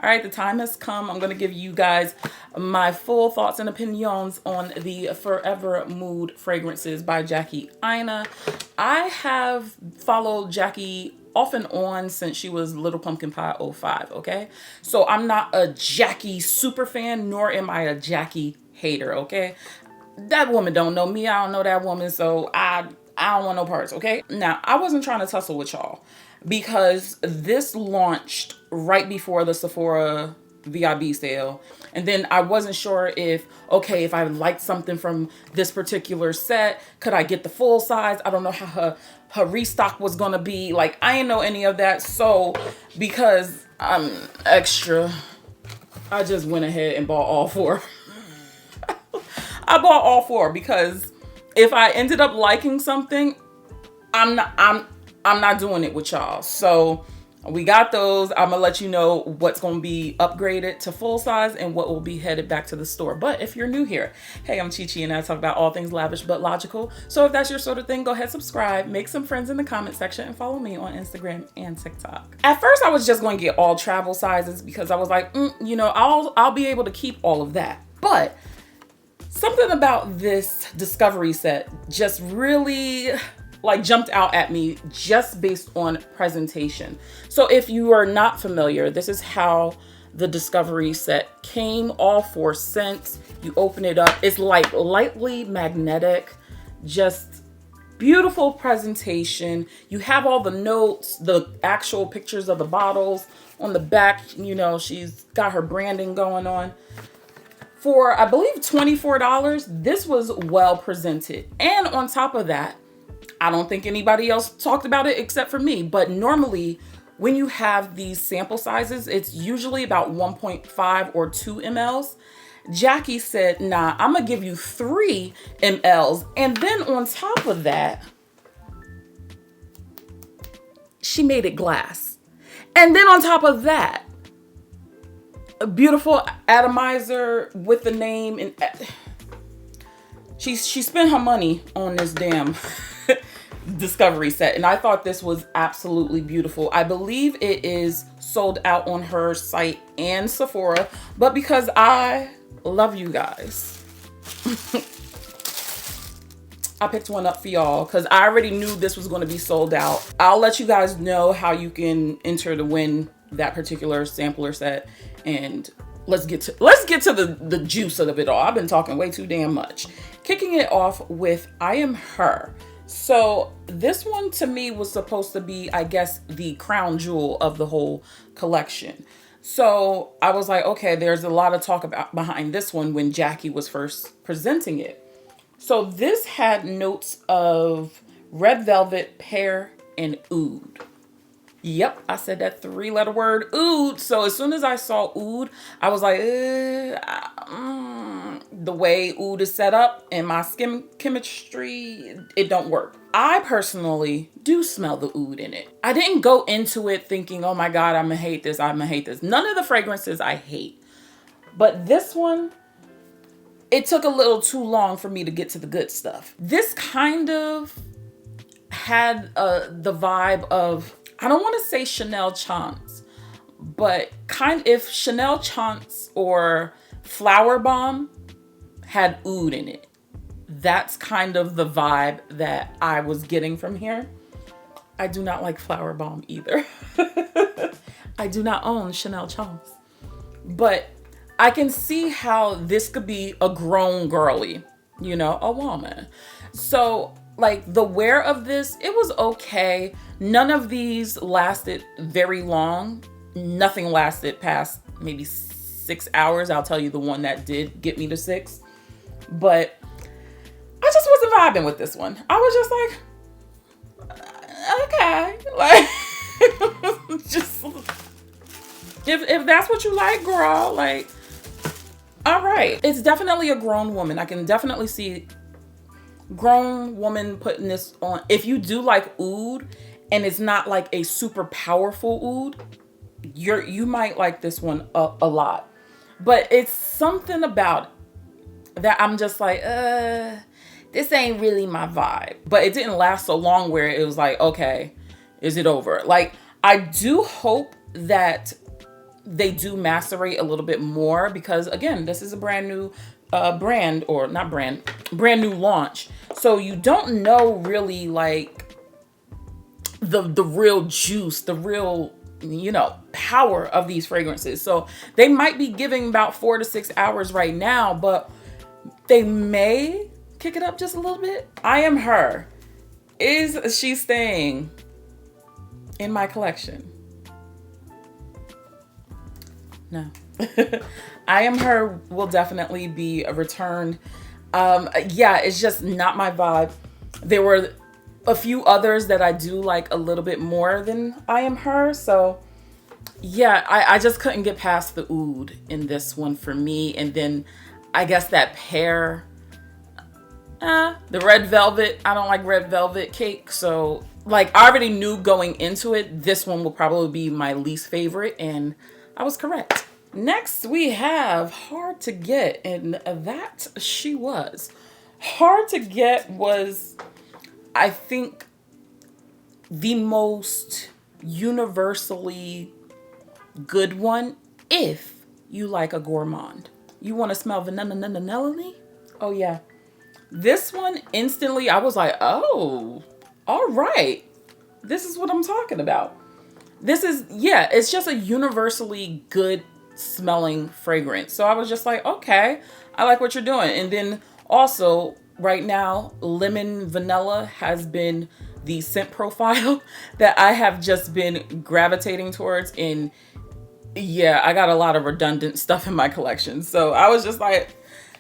All right, the time has come. I'm going to give you guys my full thoughts and opinions on the Forvr Mood fragrances by Jackie Aina. I have followed Jackie off and on since she was Little Pumpkin Pie 05, okay? So I'm not a Jackie super fan, nor am I a Jackie hater, okay? That woman don't know me. I don't know that woman, so I don't want no parts, okay? Now, I wasn't trying to tussle with y'all because this launched right before the Sephora VIB sale. And then I wasn't sure if I liked something from this particular set, could I get the full size? I don't know how her restock was gonna be. Like, I didn't know any of that. So because I'm extra, I just went ahead and bought all four. I bought all four because if I ended up liking something, I'm not doing it with y'all. So we got those. I'm gonna let you know what's gonna be upgraded to full size and what will be headed back to the store. But if you're new here, hey, I'm Chi Chi and I talk about all things lavish but logical. So if that's your sort of thing, go ahead, subscribe, make some friends in the comment section, and follow me on Instagram and TikTok. At first, I was just going to get all travel sizes because I was like, I'll be able to keep all of that. But something about this discovery set just really jumped out at me just based on presentation. So if you are not familiar, this is how the discovery set came, all 4 scents. You open it up, it's like lightly magnetic, just beautiful presentation. You have all the notes, the actual pictures of the bottles on the back. She's got her branding going on. For, I believe, $24, this was well presented. And on top of that, I don't think anybody else talked about it except for me, but normally when you have these sample sizes, it's usually about 1.5 or 2 mLs. Jackie said, nah, I'm gonna give you 3 mLs. And then on top of that, she made it glass. And then on top of that, a beautiful atomizer with the name. And she spent her money on this damn discovery set, and I thought this was absolutely beautiful. I believe it is sold out on her site and Sephora, but because I love you guys, I picked one up for y'all because I already knew this was going to be sold out. I'll let you guys know how you can enter to win that particular sampler set, and let's get to the juice of it all. I've been talking way too damn much. Kicking it off with I Am Her. So this one to me was supposed to be, I guess, the crown jewel of the whole collection. So I was like, okay, there's a lot of talk about behind this one when Jackie was first presenting it. So this had notes of red velvet, pear, and oud. Yep, I said that 3-letter word, oud. So as soon as I saw oud, I was like, the way oud is set up in my skin chemistry, it don't work. I personally do smell the oud in it. I didn't go into it thinking, oh my God, I'm gonna hate this, I'm gonna hate this. None of the fragrances I hate. But this one, it took a little too long for me to get to the good stuff. This kind of had the vibe of, I don't want to say Chanel Chance, but if Chanel Chance or Flower Bomb had oud in it, that's kind of the vibe that I was getting from here. I do not like Flower Bomb either. I do not own Chanel Chance, but I can see how this could be a grown girly, a woman. So the wear of this, it was okay. None of these lasted very long. Nothing lasted past maybe 6 hours. I'll tell you the one that did get me to 6. But I just wasn't vibing with this one. I was just okay. Just if that's what you like, girl, all right. It's definitely a grown woman. I can definitely see grown woman putting this on. If you do like oud and it's not like a super powerful oud, you might like this one a lot. But it's something about that I'm just like, this ain't really my vibe. But it didn't last so long where it was like, okay, is it over? I do hope that they do macerate a little bit more because, again, this is a brand new brand, or not brand new launch. So you don't know really like the real juice, the real, you know, power of these fragrances. So they might be giving about 4 to 6 hours right now, but they may kick it up just a little bit. I Am Her. Is she staying in my collection? No. I Am Her will definitely be a return. Yeah, it's just not my vibe. There were a few others that I do like a little bit more than I Am Her. So yeah, I just couldn't get past the oud in this one for me. And then I guess that pear, the red velvet, I don't like red velvet cake. So like I already knew going into it, this one will probably be my least favorite, and I was correct. Next we have Hard to Get, and that she was. Hard to Get was, I think, the most universally good one if you like a gourmand. You want to smell vanilla? Oh yeah. This one, instantly, I was like, oh, all right. This is what I'm talking about. This is, yeah, it's just a universally good smelling fragrance. So I was just like, okay, I like what you're doing. And then also, right now, lemon vanilla has been the scent profile that I have just been gravitating towards. And yeah, I got a lot of redundant stuff in my collection. So I was just like,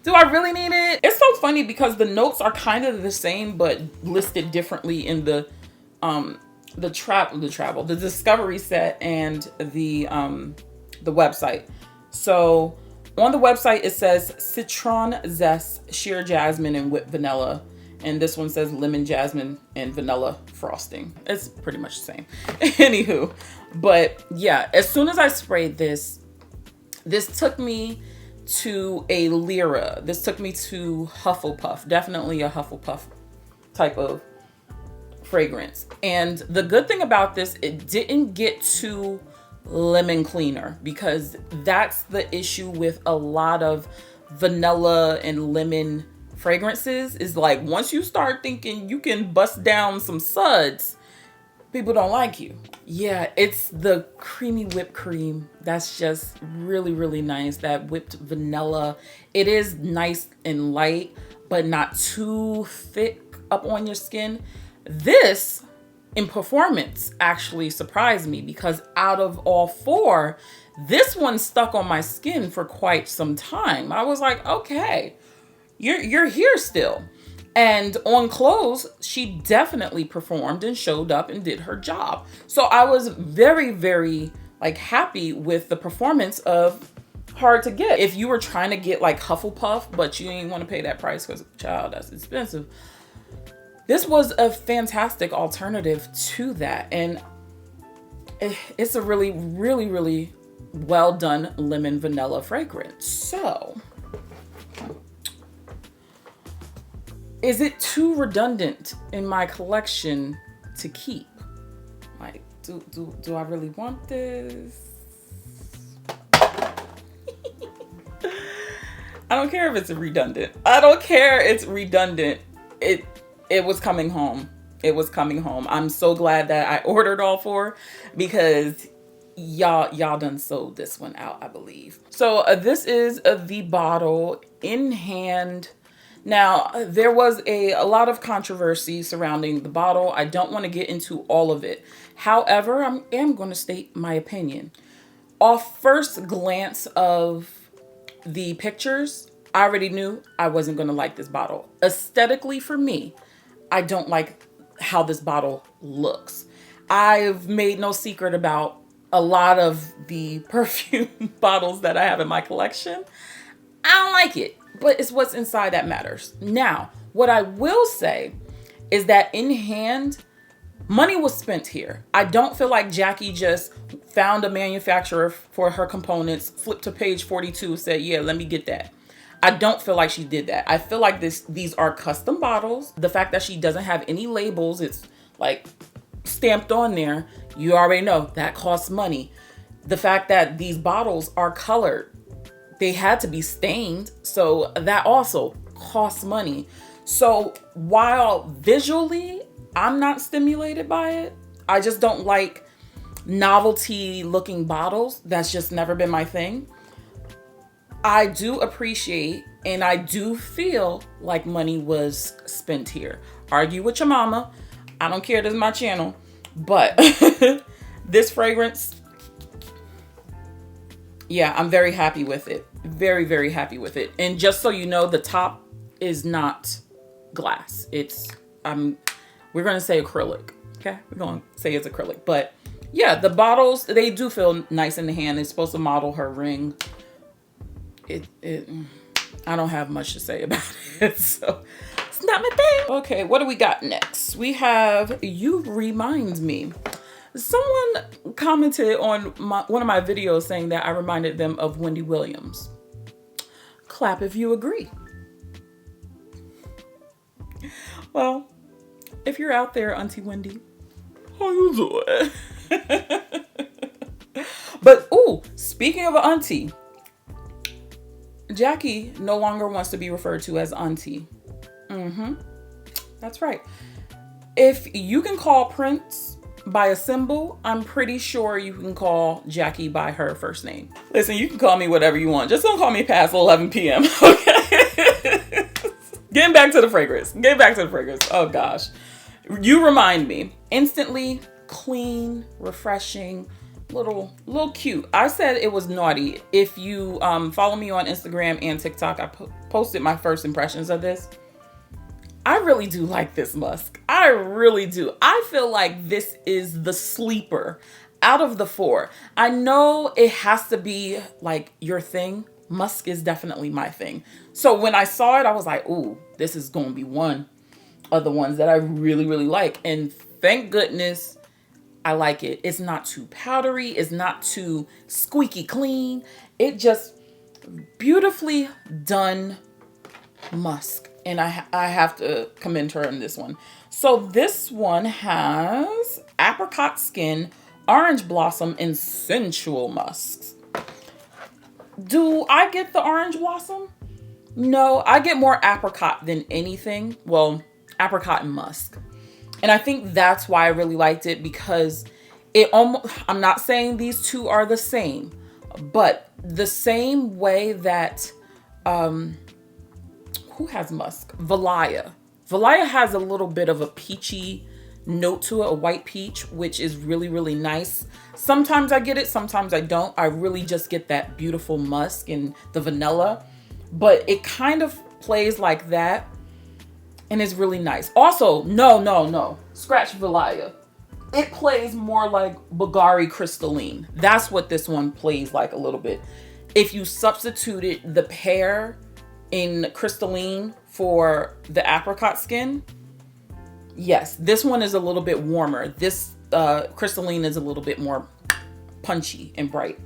do I really need it? It's so funny because the notes are kind of the same, but listed differently in the discovery set and the website. So on the website, it says citron zest, sheer jasmine, and whipped vanilla. And this one says lemon jasmine and vanilla frosting. It's pretty much the same. Anywho, but yeah, as soon as I sprayed this took me to a Lyra. This took me to Hufflepuff. Definitely a Hufflepuff type of fragrance. And the good thing about this, it didn't get too lemon cleaner, because that's the issue with a lot of vanilla and lemon fragrances, is like once you start thinking you can bust down some suds, people don't like you. Yeah, it's the creamy whipped cream. That's just really, really nice. That whipped vanilla. It is nice and light, but not too thick up on your skin. This, in performance, actually surprised me, because out of all four, this one stuck on my skin for quite some time. I was like, okay, you're here still. And on clothes, she definitely performed and showed up and did her job. So I was very, very like happy with the performance of Hard to Get. If you were trying to get like Hufflepuff, but you didn't want to pay that price because, child, that's expensive, this was a fantastic alternative to that. And it's a really, really, really well done lemon vanilla fragrance. So is it too redundant in my collection to keep? Like, do I really want this? I don't care if it's redundant. I don't care it's redundant. It was coming home. It was coming home. I'm so glad that I ordered all four, because y'all done sold this one out, I believe. So this is the bottle in hand. Now, there was a lot of controversy surrounding the bottle. I don't want to get into all of it. However, I am going to state my opinion. Off first glance of the pictures, I already knew I wasn't going to like this bottle. Aesthetically, for me, I don't like how this bottle looks. I've made no secret about a lot of the perfume bottles that I have in my collection. I don't like it. But it's what's inside that matters. Now, what I will say is that in hand, money was spent here. I don't feel like Jackie just found a manufacturer for her components, flipped to page 42, said, yeah, let me get that. I don't feel like she did that. I feel like these are custom bottles. The fact that she doesn't have any labels, it's like stamped on there. You already know that costs money. The fact that these bottles are colored, they had to be stained, so that also costs money. So while visually I'm not stimulated by it, I just don't like novelty looking bottles. That's just never been my thing. I do appreciate and I do feel like money was spent here. Argue with your mama. I don't care, this is my channel. But this fragrance, yeah, I'm very happy with it. Very, very happy with it. And just so you know, the top is not glass. It's, we're going to say acrylic. Okay, we're going to say it's acrylic. But yeah, the bottles, they do feel nice in the hand. It's supposed to model her ring. I don't have much to say about it, so it's not my thing. Okay, what do we got next? We have You Remind Me. Someone commented on one of my videos saying that I reminded them of Wendy Williams. Clap if you agree. Well, if you're out there, Auntie Wendy, how you doing? But, ooh, speaking of auntie, Jackie no longer wants to be referred to as auntie. That's right. If you can call Prince by a symbol, I'm pretty sure you can call Jackie by her first name. Listen, you can call me whatever you want. Just don't call me past 11 p.m., okay? Getting back to the fragrance. Oh, gosh. You Remind Me. Instantly clean, refreshing, little cute. I said it was naughty. If you follow me on Instagram and TikTok, I posted my first impressions of this. I really do like this musk. I really do. I feel like this is the sleeper out of the four. I know it has to be like your thing. Musk is definitely my thing. So when I saw it, I was like, ooh, this is going to be one of the ones that I really, really like. And thank goodness I like it. It's not too powdery. It's not too squeaky clean. It just beautifully done musk. And I have to commend her on this one. So this one has apricot skin, orange blossom, and sensual musks. Do I get the orange blossom? No, I get more apricot than anything. Well, apricot and musk. And I think that's why I really liked it, because it almost, I'm not saying these two are the same, but the same way that, who has musk? Valaya. Valaya has a little bit of a peachy note to it, a white peach, which is really, really nice. Sometimes I get it, sometimes I don't. I really just get that beautiful musk and the vanilla, but it kind of plays like that and it's really nice. Also, no, scratch Valaya. It plays more like Bulgari Crystalline. That's what this one plays like a little bit. If you substituted the pear in crystalline for the apricot skin, yes, this one is a little bit warmer. This crystalline is a little bit more punchy and bright.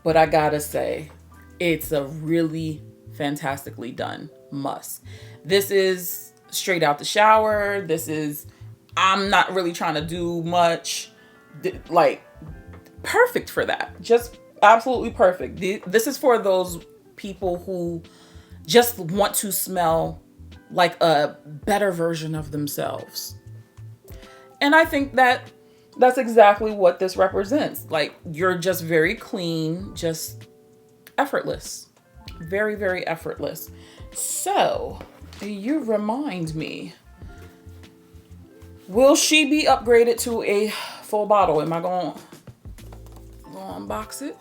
But I gotta say, it's a really fantastically done musk. This is straight out the shower. This is, I'm not really trying to do much. Like, perfect for that. Just absolutely perfect. This is for those people who just want to smell like a better version of themselves. And I think that that's exactly what this represents. Like, you're just very clean, just effortless. Very, very effortless. So, You Remind Me. Will she be upgraded to a full bottle? Am I going to unbox it?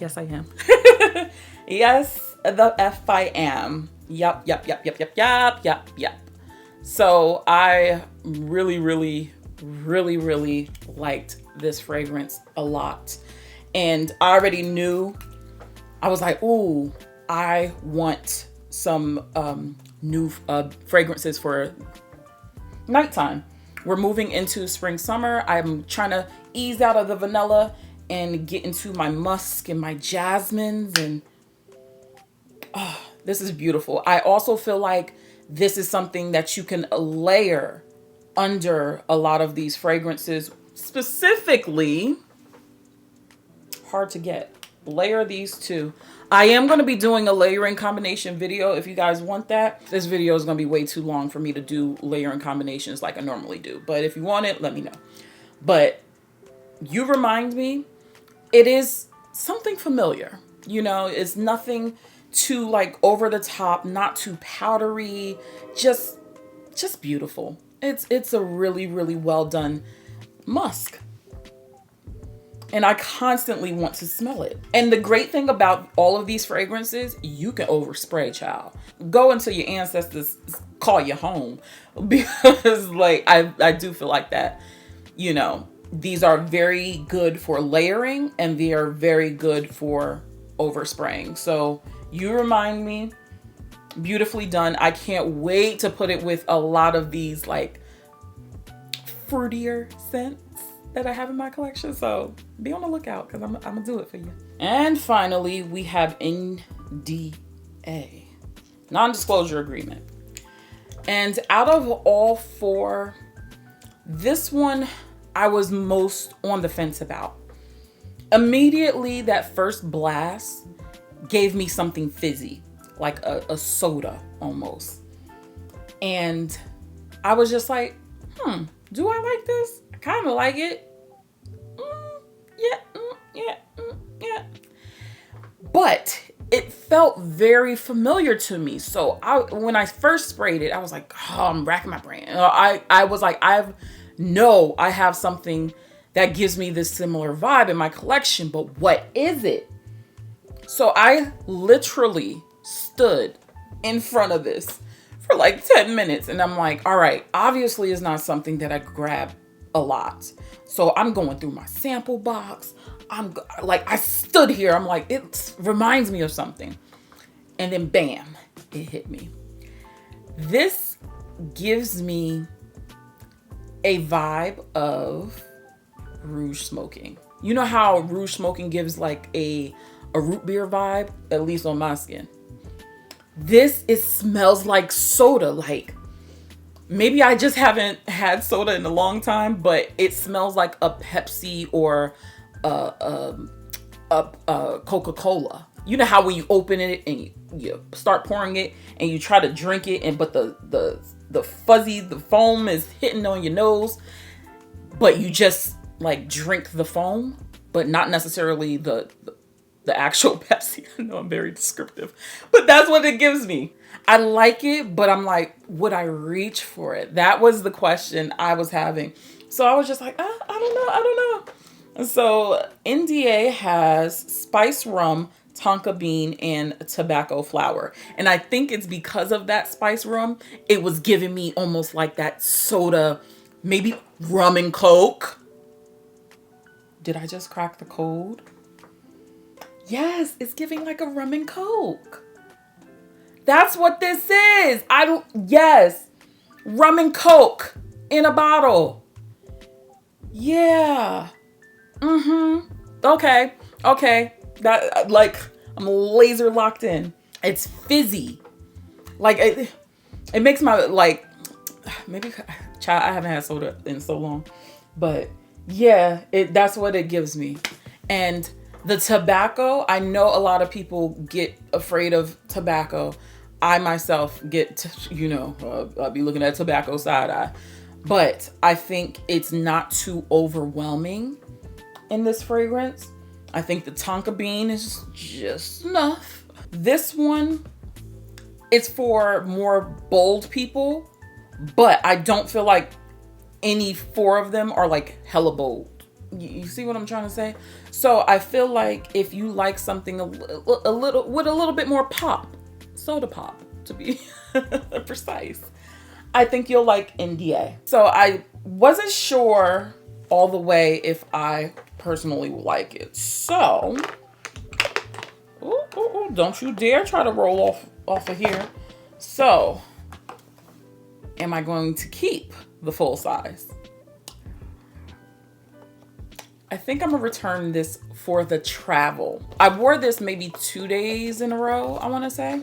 Yes, I am. Yes, the F I am. Yup. So I really liked this fragrance a lot. And I already knew, I was like, ooh, I want some new fragrances for nighttime. We're moving into spring, summer. I'm trying to ease out of the vanilla and get into my musk and my jasmines, and this is beautiful. I also feel like This is something that you can layer under a lot of these fragrances. Specifically, hard to get. Layer these two. I am going to be doing a layering combination video if you guys want that. This video is going to be way too long for me to do layering combinations like I normally do. But if you want it, let me know. But you remind me, it is something familiar. You know, it's nothing too like over the top, not too powdery, just beautiful. It's a really, really well done musk. And I constantly want to smell it. And the great thing about all of these fragrances, you can overspray, child. Go until your ancestors call you home. Because like, I do feel like that, you know, these are very good for layering and they are very good for overspraying. So you remind me, beautifully done. I can't wait to put it with a lot of these like fruitier scents that I have in my collection. So be on the lookout because I'm gonna do it for you. And finally, we have NDA, non-disclosure agreement. And out of all four, this one I was most on the fence about. Immediately, that first blast gave me something fizzy, like a soda almost. And I was just like, do I like this? I kind of like it. Yeah. But it felt very familiar to me. So when I first sprayed it, I was like, oh, I'm racking my brain. I was like, I have something that gives me this similar vibe in my collection, but what is it? So I literally stood in front of this for like 10 minutes and I'm like, all right, obviously it's not something that I grab a lot. So I'm going through my sample box. I stood here. I'm like, it reminds me of something. And then bam, it hit me. This gives me a vibe of rouge smoking. You know how rouge smoking gives like a root beer vibe, at least on my skin. It smells like soda. Like maybe I just haven't had soda in a long time, but it smells like a Pepsi or a Coca-Cola. You know how when you open it and you start pouring it and you try to drink it, but the foam is hitting on your nose, but you just like drink the foam, but not necessarily the actual Pepsi. I know I'm very descriptive, but that's what it gives me. I like it, but I'm like, would I reach for it? That was the question I was having. So I was just like, I don't know. And so NDA has spice rum, tonka bean, and tobacco flower. And I think it's because of that spice rum, it was giving me almost like that soda, maybe rum and Coke. Did I just crack the code? Yes, it's giving like a rum and Coke. That's what this is. Yes. Rum and Coke in a bottle. Yeah. Okay. That, like, I'm laser locked in. It's fizzy. Like, it makes my, like, maybe, child, I haven't had soda in so long. But, yeah, that's what it gives me. And the tobacco, I know a lot of people get afraid of tobacco. I myself get, I'll be looking at tobacco side eye. But I think it's not too overwhelming in this fragrance. I think the tonka bean is just enough. This one is for more bold people, but I don't feel like any four of them are like hella bold. You see what I'm trying to say? So I feel like if you like something a little with a little bit more pop, soda pop to be precise, I think you'll like NDA. So I wasn't sure all the way if I personally like it. So, don't you dare try to roll off of here. So, am I going to keep the full size? I think I'm gonna return this for the travel. I wore this maybe 2 days in a row, I wanna say.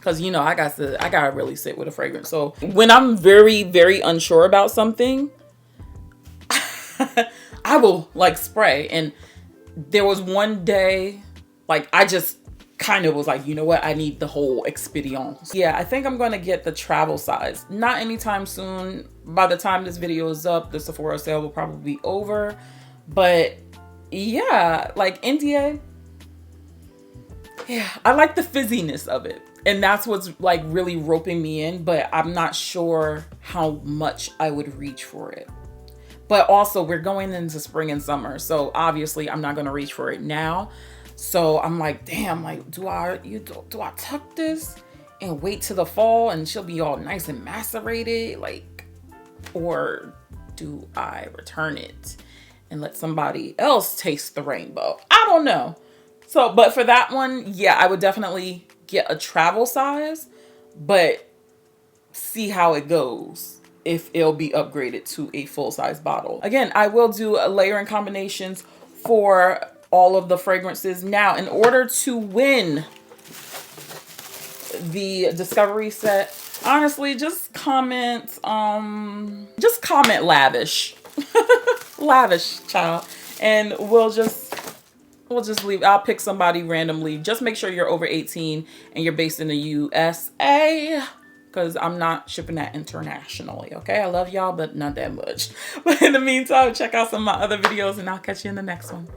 Cause you know, I gotta really sit with a fragrance. So when I'm very, very unsure about something, I will like spray. And there was one day, like I just kind of was like, you know what? I need the whole experience. Yeah, I think I'm gonna get the travel size. Not anytime soon. By the time this video is up, the Sephora sale will probably be over. But yeah, like NDA, yeah, I like the fizziness of it. And that's what's like really roping me in, but I'm not sure how much I would reach for it. But also we're going into spring and summer. So obviously I'm not gonna reach for it now. So I'm like, damn, like, do I tuck this and wait till the fall and she'll be all nice and macerated? Like, or do I return it and let somebody else taste the rainbow? I don't know. So, but for that one, yeah, I would definitely get a travel size, but see how it goes if it'll be upgraded to a full-size bottle. Again, I will do layering combinations for all of the fragrances. Now, in order to win the discovery set, honestly, just comment lavish. Lavish, child. And we'll just leave. I'll pick somebody randomly. Just make sure you're over 18 and you're based in the USA, because I'm not shipping that internationally. Okay, I love y'all, but not that much. But in the meantime, check out some of my other videos and I'll catch you in the next one.